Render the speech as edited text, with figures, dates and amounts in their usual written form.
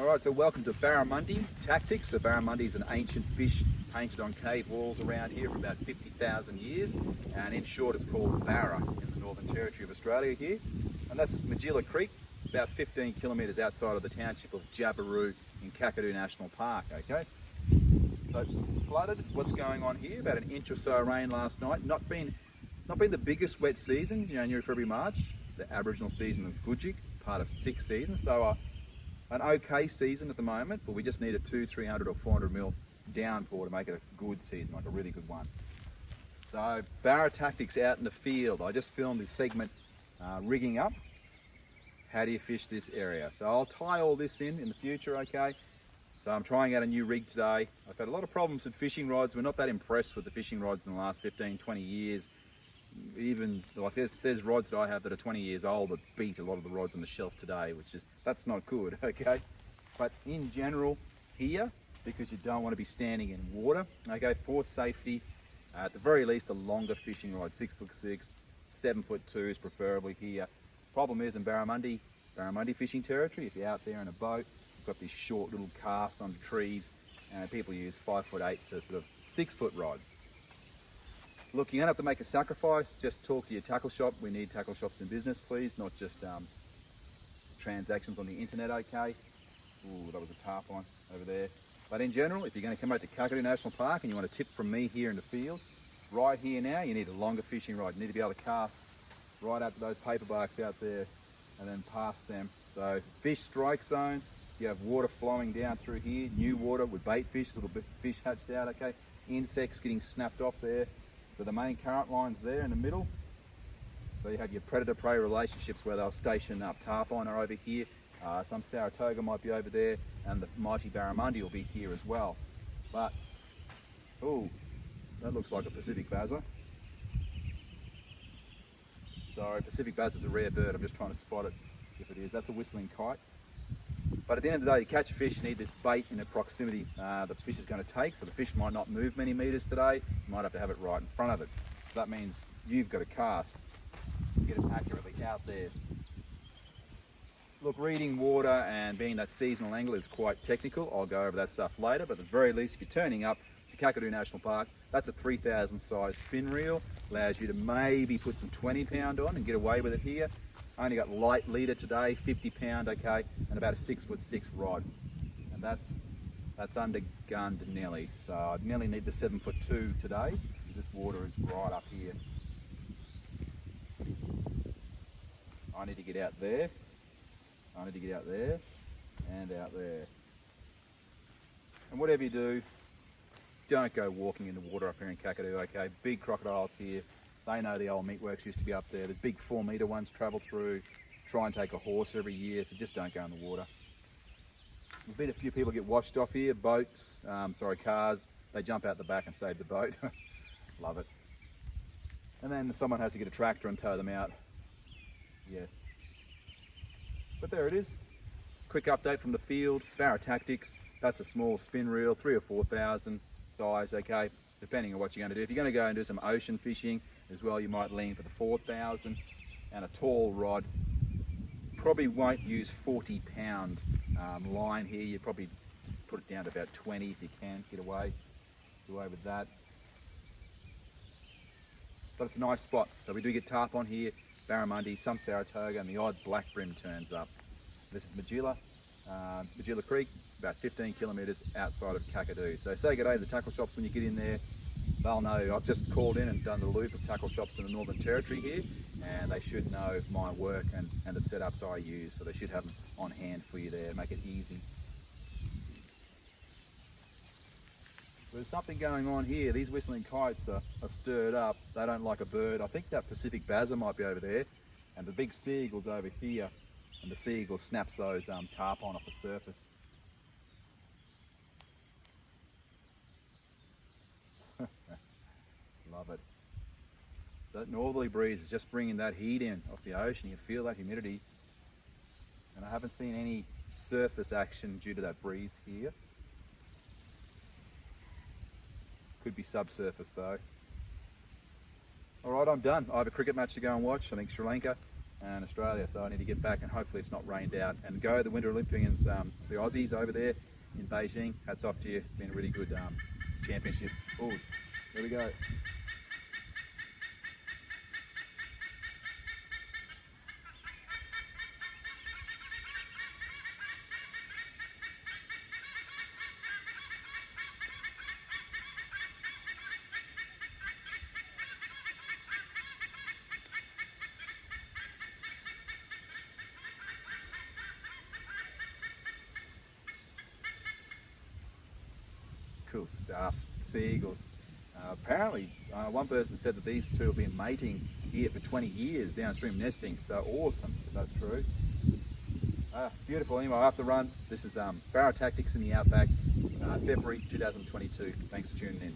Alright, so welcome to Barra Tactics. So Barra is an ancient fish painted on cave walls around here for about 50,000 years. And in short, it's called Barra in the Northern Territory of Australia here. And that's Gudjewg Creek, about 15 kilometres outside of the township of Jabiru in Kakadu National Park, okay? So flooded, what's going on here? About an inch or so of rain last night. Not been the biggest wet season, January, February, March. The Aboriginal season of Gudjewg, part of 6 seasons. So an okay season at the moment, but we just need a 200, 300 or 400 mil downpour to make it a good season, like a really good one. So Barra Tactics out in the field. I just filmed this segment rigging up. How do you fish this area? So I'll tie all this in the future, okay? So I'm trying out a new rig today. I've had a lot of problems with fishing rods. We're not that impressed with the fishing rods in the last 15, 20 years. Even like there's rods that I have that are 20 years old that beat a lot of the rods on the shelf today, that's not good, okay? But in general here, because you don't want to be standing in water, okay, for safety, at the very least a longer fishing rod, 6'6", 7'2" preferably here. Problem is in Barramundi fishing territory, if you're out there in a boat, you've got these short little casts under trees, and people use 5'8" to sort of 6-foot rods. Look, you don't have to make a sacrifice, just talk to your tackle shop. We need tackle shops in business, please, not just transactions on the internet, okay? Ooh, that was a tarpon over there. But in general, if you're going to come out to Kakadu National Park and you want a tip from me here in the field, right here now, you need a longer fishing rod. You need to be able to cast right out to those paper barks out there and then past them. So fish strike zones, you have water flowing down through here, new water with bait fish, little bit fish hatched out, okay? Insects getting snapped off there. So the main current line's there in the middle. So you have your predator-prey relationships where they'll station up. Tarpon are over here, some Saratoga might be over there, and the mighty barramundi will be here as well. But, ooh, that looks like a Pacific Bazza. Sorry, Pacific Bazza's a rare bird, I'm just trying to spot it if it is. That's a whistling kite. But at the end of the day, to catch a fish, you need this bait in the proximity the fish is going to take. So the fish might not move many meters today. You might have to have it right in front of it. So that means you've got to cast to get it accurately out there. Look, reading water and being that seasonal angler is quite technical. I'll go over that stuff later. But at the very least, if you're turning up to Kakadu National Park, that's a 3,000 size spin reel. Allows you to maybe put some 20 pound on and get away with it here. I only got light leader today, 50 pound, okay, and about a 6'6" rod. And that's undergunned Nelly. So I nearly need the 7'2" today, because this water is right up here. I need to get out there. I need to get out there and out there. And whatever you do, don't go walking in the water up here in Kakadu, okay? Big crocodiles here. They know the old meatworks used to be up there. There's big 4-metre ones travel through. Try and take a horse every year, so just don't go in the water. We've had a few people get washed off here, boats, cars. They jump out the back and save the boat. Love it. And then someone has to get a tractor and tow them out. Yes. But there it is. Quick update from the field. Barra Tactics. That's a small spin reel, 3,000 or 4,000 size, okay, depending on what you're going to do. If you're going to go and do some ocean fishing as well, you might lean for the 4,000 and a tall rod. Probably won't use 40 pound line here. You probably put it down to about 20 if you can get away with that. But it's a nice spot. So we do get tarpon here, barramundi, some Saratoga, and the odd black brim turns up. This is Gudjewg Creek, about 15 kilometres outside of Kakadu. So say good day to the tackle shops when you get in there. They'll know I've just called in and done the loop of tackle shops in the Northern Territory here, and they should know my work and the setups I use, so they should have them on hand for you there, make it easy. There's something going on here. These whistling kites are stirred up. They don't like a bird. I think that Pacific Bazza might be over there, and the big sea eagle's over here, and the sea eagle snaps those tarpon off the surface. Love it. That northerly breeze is just bringing that heat in off the ocean. You feel that humidity. And I haven't seen any surface action due to that breeze here. Could be subsurface though. All right, I'm done. I have a cricket match to go and watch. I think Sri Lanka and Australia, so I need to get back and hopefully it's not rained out and go. The Winter Olympians, the Aussies over there in Beijing, hats off to you. It's been a really good championship. Oh, there we go. Cool stuff. Sea eagles. Apparently, one person said that these two have been mating here for 20 years, downstream nesting. So awesome if that's true. Beautiful. Anyway, I have to run. This is Barra Tactics in the Outback, February 2022. Thanks for tuning in.